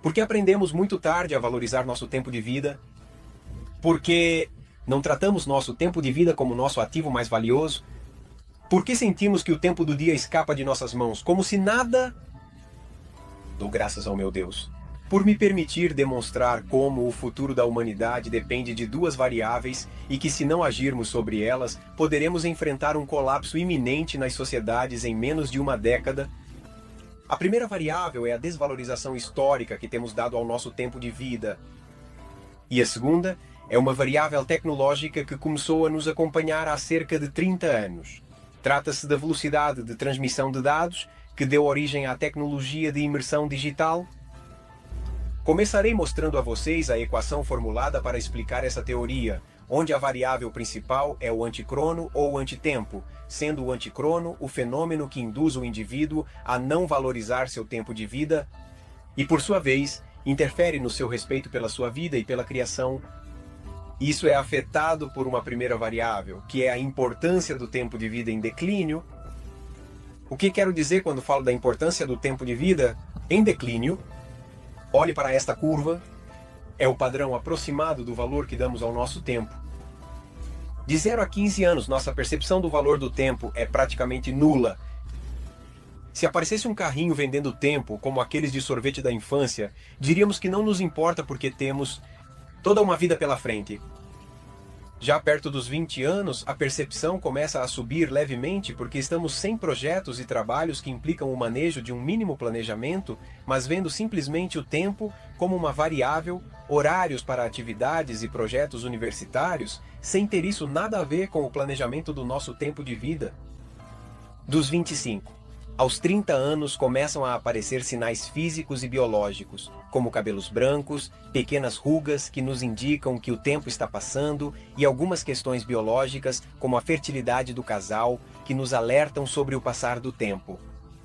Porque aprendemos muito tarde a valorizar nosso tempo de vida, porque não tratamos nosso tempo de vida como nosso ativo mais valioso, porque sentimos que o tempo do dia escapa de nossas mãos, como se nada... Dou graças ao meu Deus por me permitir demonstrar como o futuro da humanidade depende de duas variáveis e que, se não agirmos sobre elas, poderemos enfrentar um colapso iminente nas sociedades em menos de uma década. A primeira variável é a desvalorização histórica que temos dado ao nosso tempo de vida. E a segunda é uma variável tecnológica que começou a nos acompanhar há cerca de 30 anos. Trata-se da velocidade de transmissão de dados que deu origem à tecnologia de imersão digital. Começarei mostrando a vocês a equação formulada para explicar essa teoria, onde a variável principal é o anticrono ou antitempo, sendo o anticrono o fenômeno que induz o indivíduo a não valorizar seu tempo de vida e, por sua vez, interfere no seu respeito pela sua vida e pela criação. Isso é afetado por uma primeira variável, que é a importância do tempo de vida em declínio. O que quero dizer quando falo da importância do tempo de vida em declínio? Olhe para esta curva. É o padrão aproximado do valor que damos ao nosso tempo. De 0 a 15 anos, nossa percepção do valor do tempo é praticamente nula. Se aparecesse um carrinho vendendo tempo, como aqueles de sorvete da infância, diríamos que não nos importa porque temos toda uma vida pela frente. Já perto dos 20 anos, a percepção começa a subir levemente porque estamos sem projetos e trabalhos que implicam o manejo de um mínimo planejamento, mas vendo simplesmente o tempo como uma variável, horários para atividades e projetos universitários, sem ter isso nada a ver com o planejamento do nosso tempo de vida. Dos 25 aos 30 anos começam a aparecer sinais físicos e biológicos, como cabelos brancos, pequenas rugas que nos indicam que o tempo está passando e algumas questões biológicas, como a fertilidade do casal, que nos alertam sobre o passar do tempo.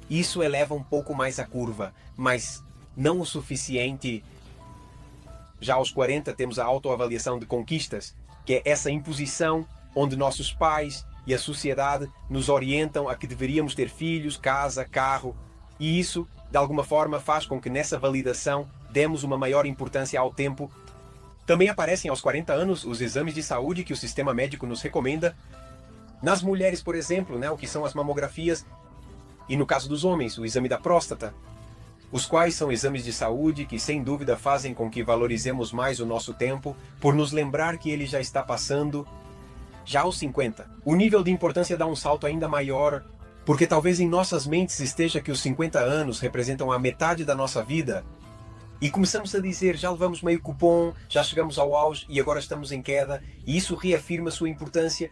Isso eleva um pouco mais a curva, mas não o suficiente. Já aos 40 temos a autoavaliação de conquistas, que é essa imposição onde nossos pais e a sociedade nos orientam a que deveríamos ter filhos, casa, carro, e isso, de alguma forma, faz com que nessa validação demos uma maior importância ao tempo. Também aparecem aos 40 anos os exames de saúde que o sistema médico nos recomenda. Nas mulheres, por exemplo, o que são as mamografias, e no caso dos homens, o exame da próstata, os quais são exames de saúde que, sem dúvida, fazem com que valorizemos mais o nosso tempo, por nos lembrar que ele já está passando. Já aos 50, o nível de importância dá um salto ainda maior, porque talvez em nossas mentes esteja que os 50 anos representam a metade da nossa vida, e começamos a dizer, já levamos meio cupom, já chegamos ao auge e agora estamos em queda, e isso reafirma sua importância.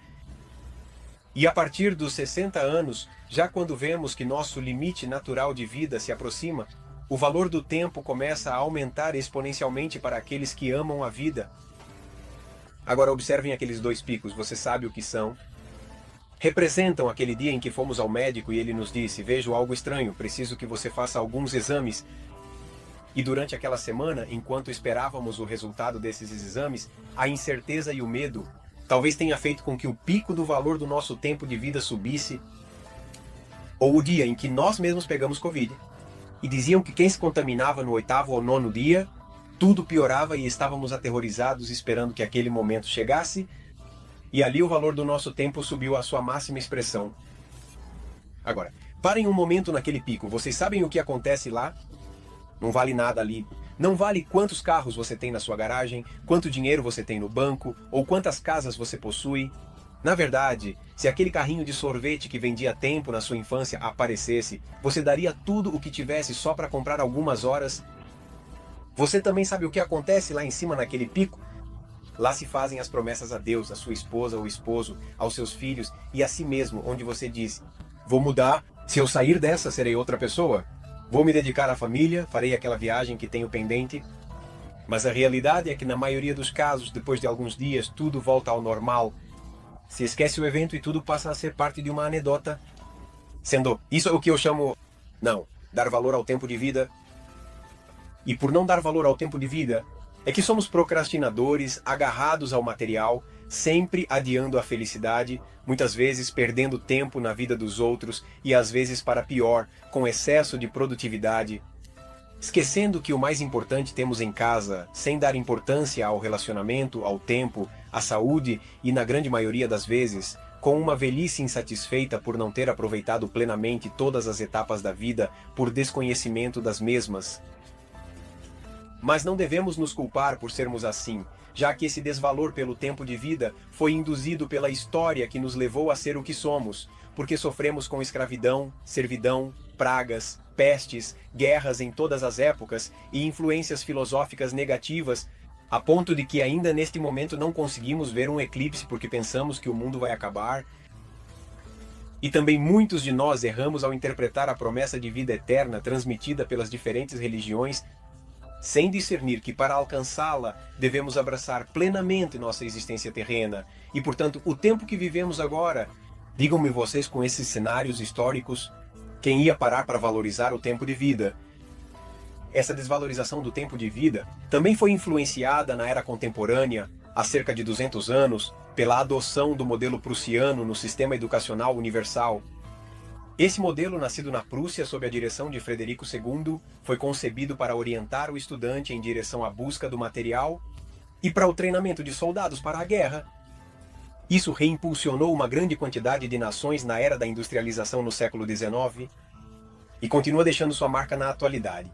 E a partir dos 60 anos, já quando vemos que nosso limite natural de vida se aproxima, o valor do tempo começa a aumentar exponencialmente para aqueles que amam a vida. Agora observem aqueles dois picos, você sabe o que são? Representam aquele dia em que fomos ao médico e ele nos disse, vejo algo estranho, preciso que você faça alguns exames. E durante aquela semana, enquanto esperávamos o resultado desses exames, a incerteza e o medo talvez tenha feito com que o pico do valor do nosso tempo de vida subisse. Ou o dia em que nós mesmos pegamos Covid. E diziam que quem se contaminava no 8º ou 9º dia, tudo piorava e estávamos aterrorizados esperando que aquele momento chegasse, e ali o valor do nosso tempo subiu à sua máxima expressão. Agora, parem um momento naquele pico, vocês sabem o que acontece lá? Não vale nada ali. Não vale quantos carros você tem na sua garagem, quanto dinheiro você tem no banco, ou quantas casas você possui. Na verdade, se aquele carrinho de sorvete que vendia tempo na sua infância aparecesse, você daria tudo o que tivesse só para comprar algumas horas. Você também sabe o que acontece lá em cima naquele pico? Lá se fazem as promessas a Deus, a sua esposa ou esposo, aos seus filhos e a si mesmo, onde você diz, vou mudar, se eu sair dessa serei outra pessoa. Vou me dedicar à família, farei aquela viagem que tenho pendente. Mas a realidade é que na maioria dos casos, depois de alguns dias, tudo volta ao normal. Se esquece o evento e tudo passa a ser parte de uma anedota. Sendo, isso é o que eu chamo, dar valor ao tempo de vida. E por não dar valor ao tempo de vida, é que somos procrastinadores, agarrados ao material, sempre adiando a felicidade, muitas vezes perdendo tempo na vida dos outros e às vezes para pior, com excesso de produtividade. esquecendo que o mais importante temos em casa, sem dar importância ao relacionamento, ao tempo, à saúde e, na grande maioria das vezes, com uma velhice insatisfeita por não ter aproveitado plenamente todas as etapas da vida por desconhecimento das mesmas. Mas não devemos nos culpar por sermos assim, já que esse desvalor pelo tempo de vida foi induzido pela história que nos levou a ser o que somos, porque sofremos com escravidão, servidão, pragas, pestes, guerras em todas as épocas e influências filosóficas negativas, a ponto de que ainda neste momento não conseguimos ver um eclipse porque pensamos que o mundo vai acabar. E também muitos de nós erramos ao interpretar a promessa de vida eterna transmitida pelas diferentes religiões, sem discernir que para alcançá-la devemos abraçar plenamente nossa existência terrena. E, portanto, o tempo que vivemos agora, digam-me vocês com esses cenários históricos, quem ia parar para valorizar o tempo de vida? Essa desvalorização do tempo de vida também foi influenciada na era contemporânea, há cerca de 200 anos, pela adoção do modelo prussiano no sistema educacional universal. Esse modelo, nascido na Prússia sob a direção de Frederico II, foi concebido para orientar o estudante em direção à busca do material e para o treinamento de soldados para a guerra. Isso reimpulsionou uma grande quantidade de nações na era da industrialização no século XIX e continua deixando sua marca na atualidade.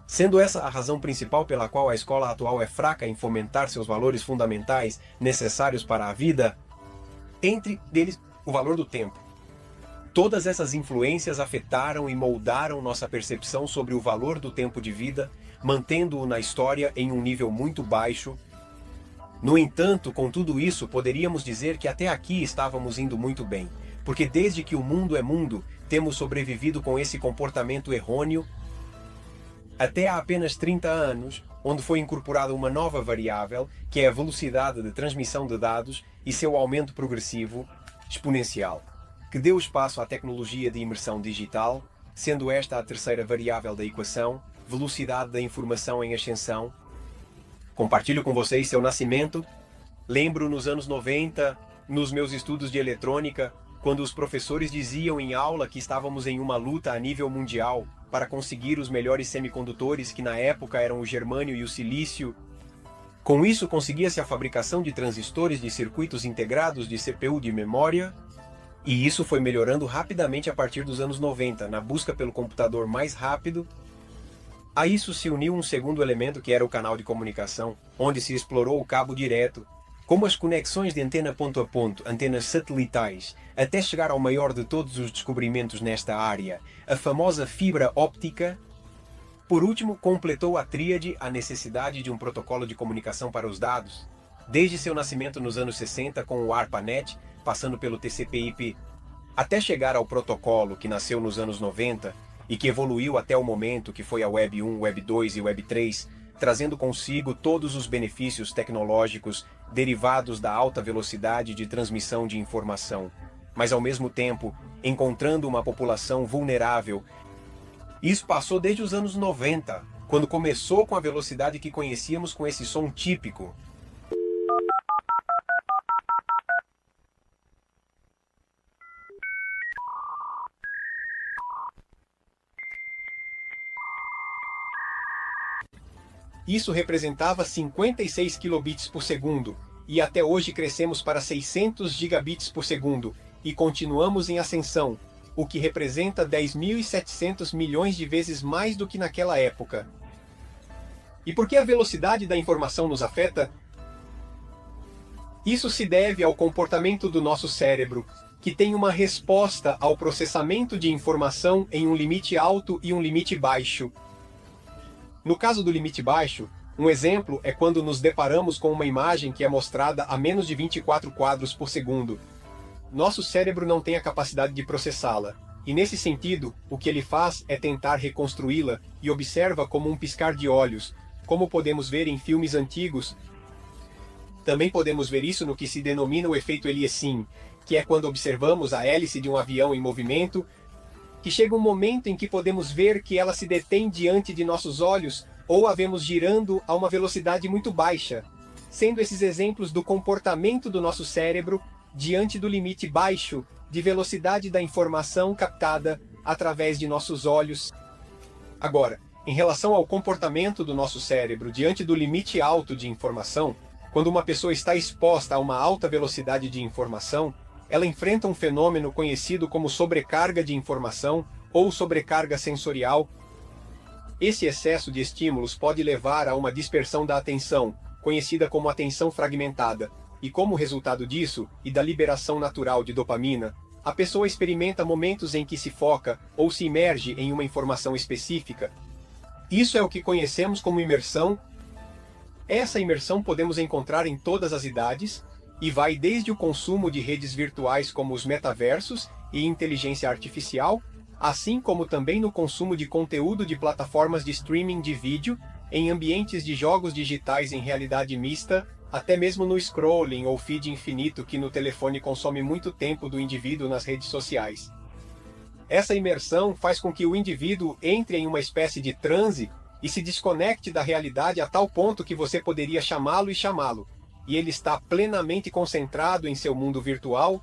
Sendo essa a razão principal pela qual a escola atual é fraca em fomentar seus valores fundamentais necessários para a vida, entre eles o valor do tempo. Todas essas influências afetaram e moldaram nossa percepção sobre o valor do tempo de vida, mantendo-o na história em um nível muito baixo. No entanto, com tudo isso, poderíamos dizer que até aqui estávamos indo muito bem, porque desde que o mundo é mundo, temos sobrevivido com esse comportamento errôneo até há apenas 30 anos, onde foi incorporada uma nova variável, que é a velocidade de transmissão de dados e seu aumento progressivo, exponencial, que deu espaço à tecnologia de imersão digital, sendo esta a terceira variável da equação, velocidade da informação em ascensão. Compartilho com vocês seu nascimento. Lembro nos anos 90, nos meus estudos de eletrônica, quando os professores diziam em aula que estávamos em uma luta a nível mundial para conseguir os melhores semicondutores, que na época eram o germânio e o silício. Com isso, conseguia-se a fabricação de transistores de circuitos integrados de CPU de memória, e isso foi melhorando rapidamente a partir dos anos 90, na busca pelo computador mais rápido. A isso se uniu um segundo elemento que era o canal de comunicação, onde se explorou o cabo direto, como as conexões de antena ponto a ponto, antenas satelitais, até chegar ao maior de todos os descobrimentos nesta área, a famosa fibra óptica. Por último, completou a tríade a necessidade de um protocolo de comunicação para os dados, desde seu nascimento nos anos 60 com o ARPANET, passando pelo TCP/IP, até chegar ao protocolo que nasceu nos anos 90 e que evoluiu até o momento que foi a Web 1, Web 2 e Web 3, trazendo consigo todos os benefícios tecnológicos derivados da alta velocidade de transmissão de informação, mas ao mesmo tempo encontrando uma população vulnerável. Isso passou desde os anos 90, quando começou com a velocidade que conhecíamos com esse som típico. Isso representava 56 kilobits por segundo, e até hoje crescemos para 600 gigabits por segundo, e continuamos em ascensão, o que representa 10.700 milhões de vezes mais do que naquela época. E por que a velocidade da informação nos afeta? Isso se deve ao comportamento do nosso cérebro, que tem uma resposta ao processamento de informação em um limite alto e um limite baixo. No caso do limite baixo, um exemplo é quando nos deparamos com uma imagem que é mostrada a menos de 24 quadros por segundo. Nosso cérebro não tem a capacidade de processá-la, e nesse sentido, o que ele faz é tentar reconstruí-la e observa como um piscar de olhos, como podemos ver em filmes antigos. Também podemos ver isso no que se denomina o efeito Eliassim, que é quando observamos a hélice de um avião em movimento, que chega um momento em que podemos ver que ela se detém diante de nossos olhos ou a vemos girando a uma velocidade muito baixa, sendo esses exemplos do comportamento do nosso cérebro diante do limite baixo de velocidade da informação captada através de nossos olhos. Agora, Em relação ao comportamento do nosso cérebro diante do limite alto de informação, quando uma pessoa está exposta a uma alta velocidade de informação, ela enfrenta um fenômeno conhecido como sobrecarga de informação ou sobrecarga sensorial. Esse excesso de estímulos pode levar a uma dispersão da atenção, conhecida como atenção fragmentada, e como resultado disso, e da liberação natural de dopamina, a pessoa experimenta momentos em que se foca ou se imerge em uma informação específica. Isso é o que conhecemos como imersão. Essa imersão podemos encontrar em todas as idades, e vai desde o consumo de redes virtuais como os metaversos e inteligência artificial, assim como também no consumo de conteúdo de plataformas de streaming de vídeo, em ambientes de jogos digitais em realidade mista, até mesmo no scrolling ou feed infinito que no telefone consome muito tempo do indivíduo nas redes sociais. Essa imersão faz com que o indivíduo entre em uma espécie de transe e se desconecte da realidade a tal ponto que você poderia chamá-lo, e ele está plenamente concentrado em seu mundo virtual.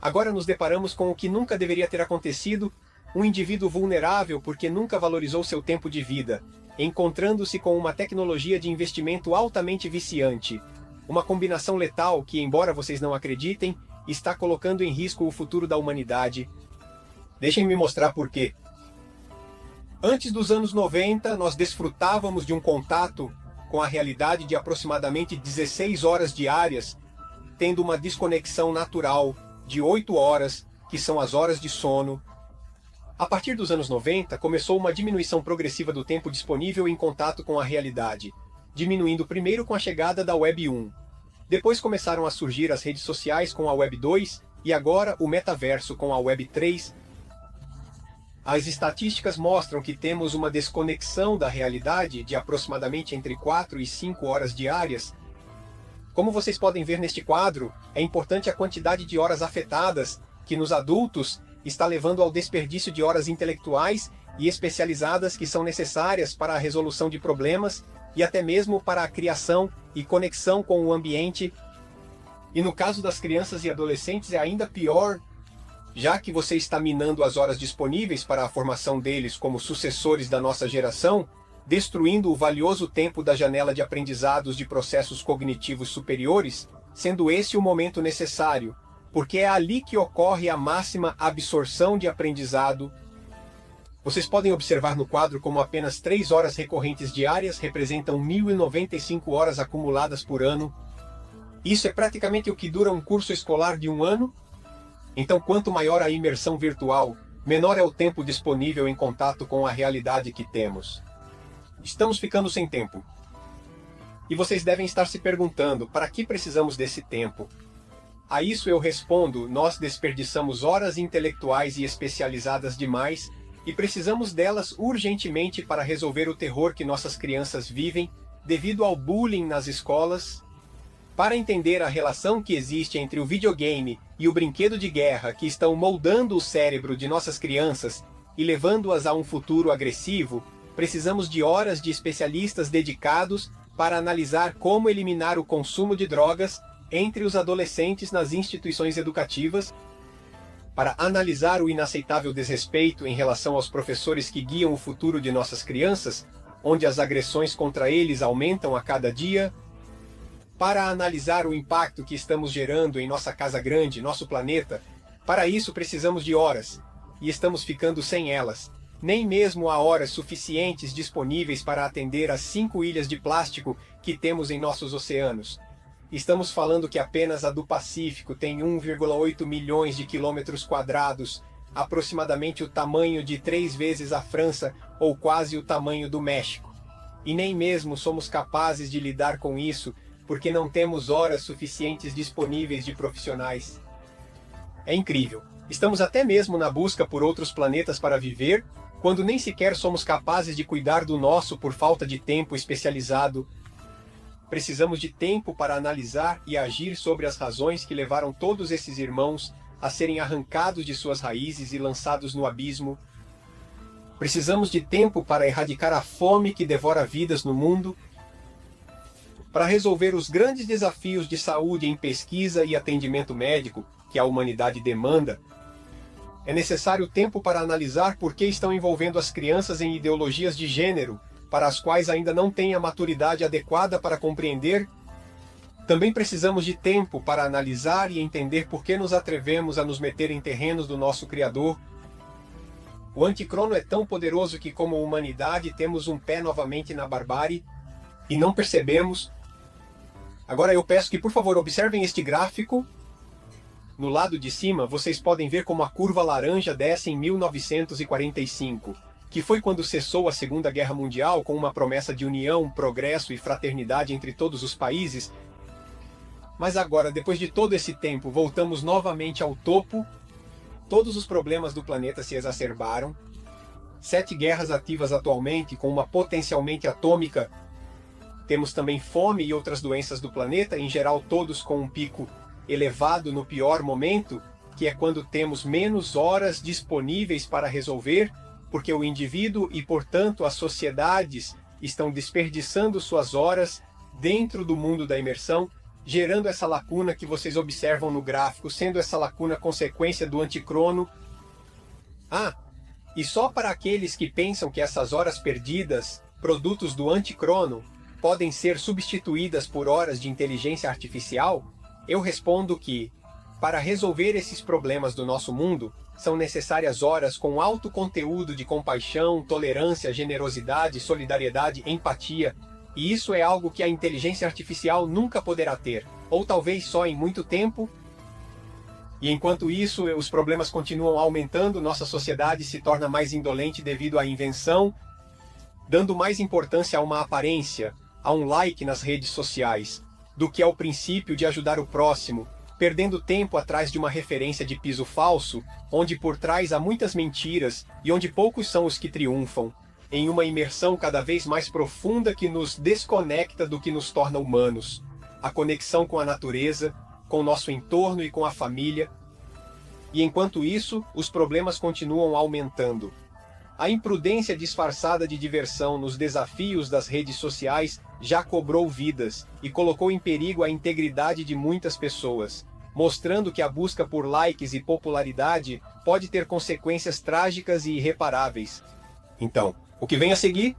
Agora nos deparamos com o que nunca deveria ter acontecido, um indivíduo vulnerável porque nunca valorizou seu tempo de vida, encontrando-se com uma tecnologia de investimento altamente viciante, uma combinação letal que, embora vocês não acreditem, está colocando em risco o futuro da humanidade. Deixem-me mostrar por quê. Antes dos anos 90, nós desfrutávamos de um contato com a realidade de aproximadamente 16 horas diárias, tendo uma desconexão natural de 8 horas, que são as horas de sono. A partir dos anos 90, começou uma diminuição progressiva do tempo disponível em contato com a realidade, diminuindo primeiro com a chegada da Web 1. Depois começaram a surgir as redes sociais com a Web 2 e agora o metaverso com a Web 3. As estatísticas mostram que temos uma desconexão da realidade de aproximadamente entre 4 e 5 horas diárias. Como vocês podem ver neste quadro, é importante a quantidade de horas afetadas, que nos adultos está levando ao desperdício de horas intelectuais e especializadas que são necessárias para a resolução de problemas e até mesmo para a criação e conexão com o ambiente. E no caso das crianças e adolescentes é ainda pior, já que você está minando as horas disponíveis para a formação deles como sucessores da nossa geração, destruindo o valioso tempo da janela de aprendizados de processos cognitivos superiores, sendo esse o momento necessário, porque é ali que ocorre a máxima absorção de aprendizado. Vocês podem observar no quadro como apenas 3 horas recorrentes diárias representam 1.095 horas acumuladas por ano. Isso é praticamente o que dura um curso escolar de um ano. Então, quanto maior a imersão virtual, menor é o tempo disponível em contato com a realidade que temos. Estamos ficando sem tempo. E vocês devem estar se perguntando, para que precisamos desse tempo? A isso eu respondo, nós desperdiçamos horas intelectuais e especializadas demais, e precisamos delas urgentemente para resolver o terror que nossas crianças vivem devido ao bullying nas escolas. Para entender a relação que existe entre o videogame e o brinquedo de guerra que estão moldando o cérebro de nossas crianças e levando-as a um futuro agressivo, precisamos de horas de especialistas dedicados para analisar como eliminar o consumo de drogas entre os adolescentes nas instituições educativas, para analisar o inaceitável desrespeito em relação aos professores que guiam o futuro de nossas crianças, onde as agressões contra eles aumentam a cada dia, para analisar o impacto que estamos gerando em nossa casa grande, nosso planeta. Para isso precisamos de horas, e estamos ficando sem elas. Nem mesmo há horas suficientes disponíveis para atender às 5 ilhas de plástico que temos em nossos oceanos. Estamos falando que apenas a do Pacífico tem 1,8 milhões de quilômetros quadrados, aproximadamente o tamanho de 3 vezes a França ou quase o tamanho do México. E nem mesmo somos capazes de lidar com isso, porque não temos horas suficientes disponíveis de profissionais. É incrível. Estamos até mesmo na busca por outros planetas para viver, quando nem sequer somos capazes de cuidar do nosso por falta de tempo especializado. Precisamos de tempo para analisar e agir sobre as razões que levaram todos esses irmãos a serem arrancados de suas raízes e lançados no abismo. Precisamos de tempo para erradicar a fome que devora vidas no mundo, para resolver os grandes desafios de saúde em pesquisa e atendimento médico que a humanidade demanda, É necessário tempo para analisar por que estão envolvendo as crianças em ideologias de gênero, para as quais ainda não têm a maturidade adequada para compreender. Também precisamos de tempo para analisar e entender por que nos atrevemos a nos meter em terrenos do nosso Criador. O anticrono é tão poderoso que, como humanidade, temos um pé novamente na barbárie e não percebemos. Agora eu peço que, por favor, observem este gráfico. No lado de cima, vocês podem ver como a curva laranja desce em 1945, que foi quando cessou a Segunda Guerra Mundial com uma promessa de união, progresso e fraternidade entre todos os países. Mas agora, depois de todo esse tempo, voltamos novamente ao topo. Todos os problemas do planeta se exacerbaram. 7 guerras ativas atualmente, com uma potencialmente atômica. Temos também fome e outras doenças do planeta, em geral todos com um pico elevado no pior momento, que é quando temos menos horas disponíveis para resolver, porque o indivíduo e, portanto, as sociedades estão desperdiçando suas horas dentro do mundo da imersão, gerando essa lacuna que vocês observam no gráfico, sendo essa lacuna consequência do anticrono. E só para aqueles que pensam que essas horas perdidas, produtos do anticrono, podem ser substituídas por horas de inteligência artificial, eu respondo que, para resolver esses problemas do nosso mundo, são necessárias horas com alto conteúdo de compaixão, tolerância, generosidade, solidariedade, empatia, e isso é algo que a inteligência artificial nunca poderá ter, ou talvez só em muito tempo. E enquanto isso, os problemas continuam aumentando, nossa sociedade se torna mais indolente devido à invenção, dando mais importância a uma aparência, a um like nas redes sociais, do que ao princípio de ajudar o próximo, perdendo tempo atrás de uma referência de piso falso, onde por trás há muitas mentiras e onde poucos são os que triunfam, em uma imersão cada vez mais profunda que nos desconecta do que nos torna humanos, a conexão com a natureza, com o nosso entorno e com a família. E enquanto isso, os problemas continuam aumentando. A imprudência disfarçada de diversão nos desafios das redes sociais já cobrou vidas e colocou em perigo a integridade de muitas pessoas, mostrando que a busca por likes e popularidade pode ter consequências trágicas e irreparáveis. Então, o que vem a seguir?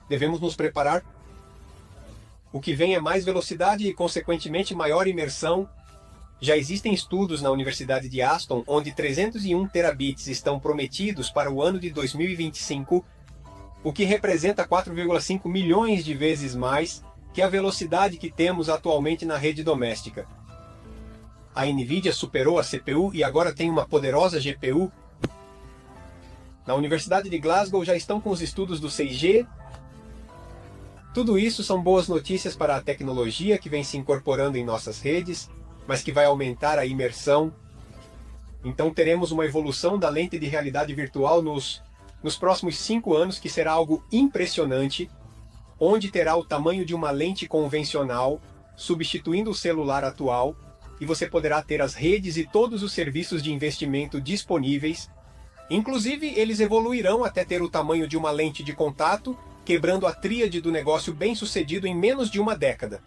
Devemos nos preparar. O que vem é mais velocidade e, consequentemente, maior imersão. Já existem estudos na Universidade de Aston onde 301 terabits estão prometidos para o ano de 2025, o que representa 4,5 milhões de vezes mais que a velocidade que temos atualmente na rede doméstica. A Nvidia superou a CPU e agora tem uma poderosa GPU. Na Universidade de Glasgow já estão com os estudos do 6G. Tudo isso são boas notícias para a tecnologia que vem se incorporando em nossas redes, mas que vai aumentar a imersão. Então teremos uma evolução da lente de realidade virtual nos próximos 5 anos, que será algo impressionante, onde terá o tamanho de uma lente convencional, substituindo o celular atual, e você poderá ter as redes e todos os serviços de investimento disponíveis. Inclusive, eles evoluirão até ter o tamanho de uma lente de contato, quebrando a tríade do negócio bem-sucedido em menos de uma década.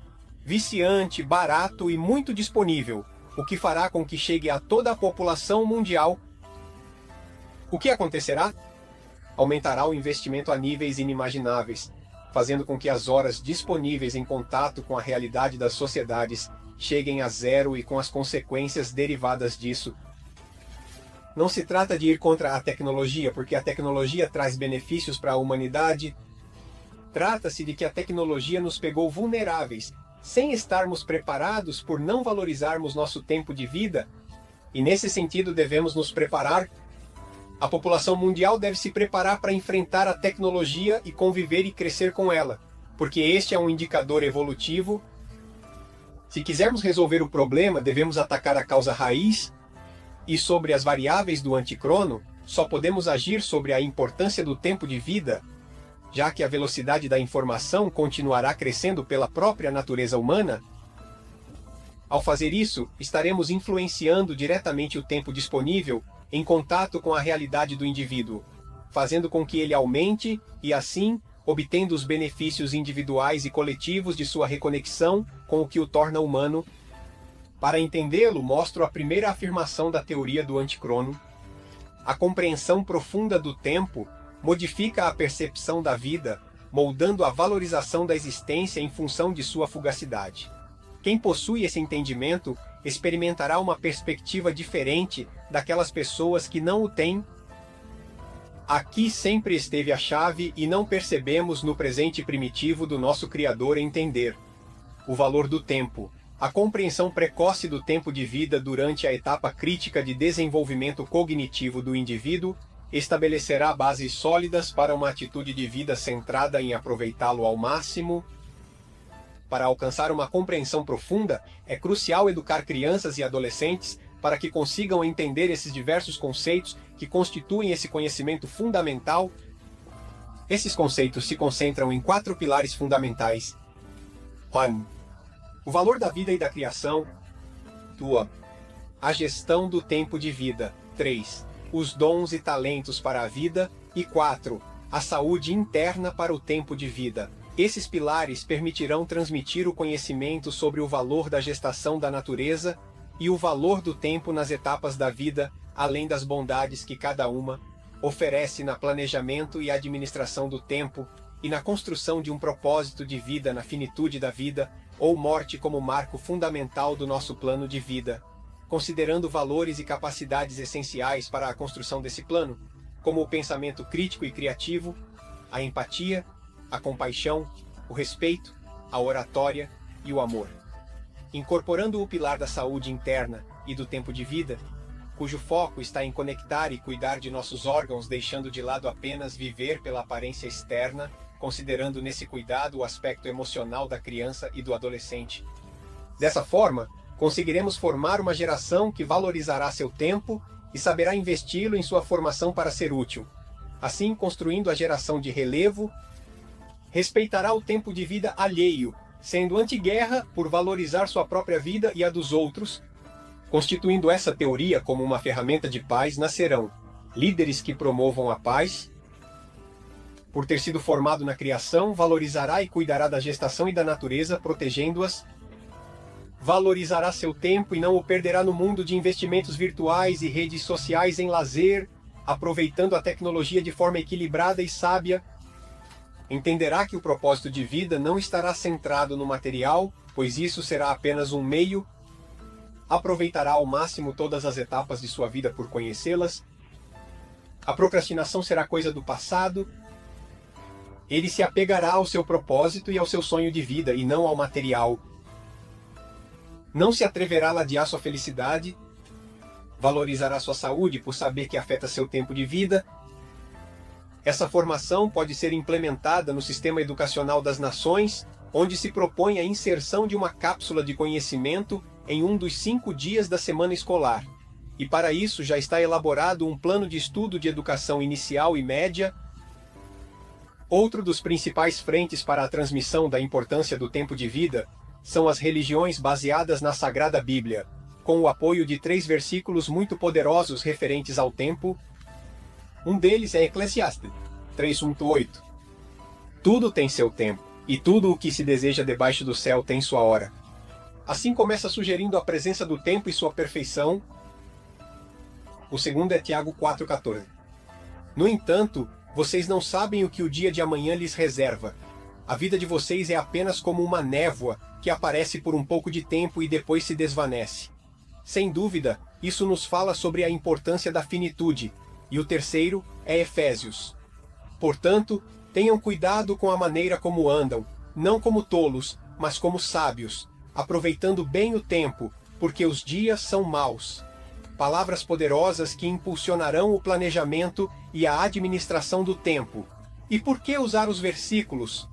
Viciante, barato e muito disponível, o que fará com que chegue a toda a população mundial. O que acontecerá? Aumentará o investimento a níveis inimagináveis, fazendo com que as horas disponíveis em contato com a realidade das sociedades cheguem a zero e com as consequências derivadas disso. Não se trata de ir contra a tecnologia, porque a tecnologia traz benefícios para a humanidade. Trata-se de que a tecnologia nos pegou vulneráveis, sem estarmos preparados por não valorizarmos nosso tempo de vida, e nesse sentido devemos nos preparar. A população mundial deve se preparar para enfrentar a tecnologia e conviver e crescer com ela, porque este é um indicador evolutivo. Se quisermos resolver o problema, devemos atacar a causa raiz, e sobre as variáveis do anticrono, só podemos agir sobre a importância do tempo de vida, já que a velocidade da informação continuará crescendo pela própria natureza humana. Ao fazer isso, estaremos influenciando diretamente o tempo disponível em contato com a realidade do indivíduo, fazendo com que ele aumente e, assim, obtendo os benefícios individuais e coletivos de sua reconexão com o que o torna humano. Para entendê-lo, mostro a primeira afirmação da teoria do anticrono. A compreensão profunda do tempo modifica a percepção da vida, moldando a valorização da existência em função de sua fugacidade. Quem possui esse entendimento experimentará uma perspectiva diferente daquelas pessoas que não o têm. Aqui sempre esteve a chave e não percebemos no presente primitivo do nosso Criador entender o valor do tempo. A compreensão precoce do tempo de vida durante a etapa crítica de desenvolvimento cognitivo do indivíduo estabelecerá bases sólidas para uma atitude de vida centrada em aproveitá-lo ao máximo. Para alcançar uma compreensão profunda, é crucial educar crianças e adolescentes para que consigam entender esses diversos conceitos que constituem esse conhecimento fundamental. Esses conceitos se concentram em 4 pilares fundamentais. 1. O valor da vida e da criação. 2. A gestão do tempo de vida. 3. Os dons e talentos para a vida. E 4. A saúde interna para o tempo de vida. Esses pilares permitirão transmitir o conhecimento sobre o valor da gestação da natureza e o valor do tempo nas etapas da vida, além das bondades que cada uma oferece no planejamento e administração do tempo e na construção de um propósito de vida na finitude da vida ou morte como marco fundamental do nosso plano de vida, considerando valores e capacidades essenciais para a construção desse plano, como o pensamento crítico e criativo, a empatia, a compaixão, o respeito, a oratória e o amor. Incorporando o pilar da saúde interna e do tempo de vida, cujo foco está em conectar e cuidar de nossos órgãos, deixando de lado apenas viver pela aparência externa, considerando nesse cuidado o aspecto emocional da criança e do adolescente. Dessa forma, conseguiremos formar uma geração que valorizará seu tempo e saberá investi-lo em sua formação para ser útil. Assim, construindo a geração de relevo, respeitará o tempo de vida alheio, sendo anti-guerra por valorizar sua própria vida e a dos outros. Constituindo essa teoria como uma ferramenta de paz, nascerão líderes que promovam a paz. Por ter sido formado na criação, valorizará e cuidará da gestação e da natureza, protegendo-as. Valorizará seu tempo e não o perderá no mundo de investimentos virtuais e redes sociais em lazer, aproveitando a tecnologia de forma equilibrada e sábia. Entenderá que o propósito de vida não estará centrado no material, pois isso será apenas um meio. Aproveitará ao máximo todas as etapas de sua vida por conhecê-las. A procrastinação será coisa do passado. Ele se apegará ao seu propósito e ao seu sonho de vida, e não ao material. Não se atreverá a ladear sua felicidade. Valorizará sua saúde por saber que afeta seu tempo de vida. Essa formação pode ser implementada no sistema educacional das nações, onde se propõe a inserção de uma cápsula de conhecimento em um dos 5 dias da semana escolar. E para isso já está elaborado um plano de estudo de educação inicial e média. Outro dos principais frentes para a transmissão da importância do tempo de vida são as religiões baseadas na Sagrada Bíblia, com o apoio de 3 versículos muito poderosos referentes ao tempo. Um deles é Eclesiastes 3:8. Tudo tem seu tempo, e tudo o que se deseja debaixo do céu tem sua hora. Assim começa sugerindo a presença do tempo e sua perfeição. O segundo é Tiago 4:14. No entanto, vocês não sabem o que o dia de amanhã lhes reserva. A vida de vocês é apenas como uma névoa que aparece por um pouco de tempo e depois se desvanece. Sem dúvida, isso nos fala sobre a importância da finitude. E o terceiro é Efésios. Portanto, tenham cuidado com a maneira como andam, não como tolos, mas como sábios, aproveitando bem o tempo, porque os dias são maus. Palavras poderosas que impulsionarão o planejamento e a administração do tempo. E por que usar os versículos?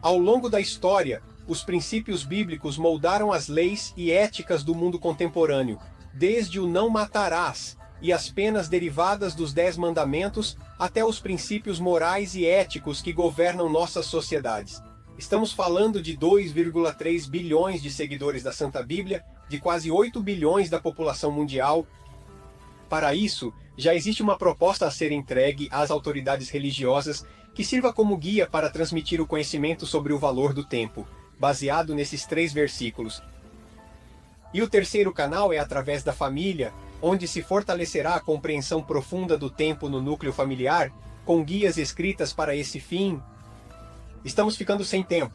Ao longo da história, os princípios bíblicos moldaram as leis e éticas do mundo contemporâneo, desde o não matarás e as penas derivadas dos 10 mandamentos até os princípios morais e éticos que governam nossas sociedades. Estamos falando de 2,3 bilhões de seguidores da Santa Bíblia, de quase 8 bilhões da população mundial. Para isso, já existe uma proposta a ser entregue às autoridades religiosas que sirva como guia para transmitir o conhecimento sobre o valor do tempo, baseado nesses 3 versículos. E o terceiro canal é através da família, onde se fortalecerá a compreensão profunda do tempo no núcleo familiar, com guias escritas para esse fim. Estamos ficando sem tempo.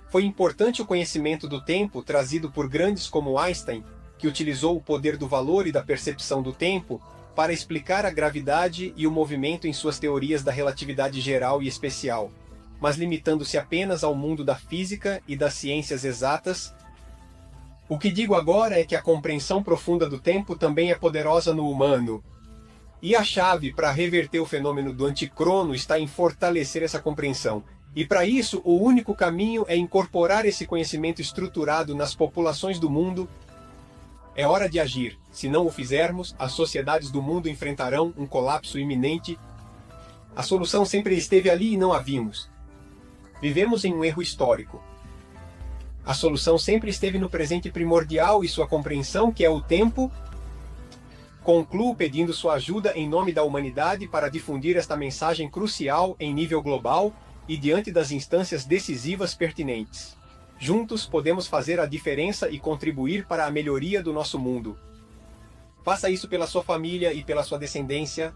Foi importante o conhecimento do tempo trazido por grandes como Einstein, que utilizou o poder do valor e da percepção do tempo para explicar a gravidade e o movimento em suas teorias da relatividade geral e especial, mas limitando-se apenas ao mundo da física e das ciências exatas. O que digo agora é que a compreensão profunda do tempo também é poderosa no humano. E a chave para reverter o fenômeno do anticrono está em fortalecer essa compreensão. E para isso, o único caminho é incorporar esse conhecimento estruturado nas populações do mundo. É hora de agir. Se não o fizermos, as sociedades do mundo enfrentarão um colapso iminente. A solução sempre esteve ali e não a vimos. Vivemos em um erro histórico. A solução sempre esteve no presente primordial e sua compreensão, que é o tempo. Concluo pedindo sua ajuda em nome da humanidade para difundir esta mensagem crucial em nível global e diante das instâncias decisivas pertinentes. Juntos podemos fazer a diferença e contribuir para a melhoria do nosso mundo. Faça isso pela sua família e pela sua descendência.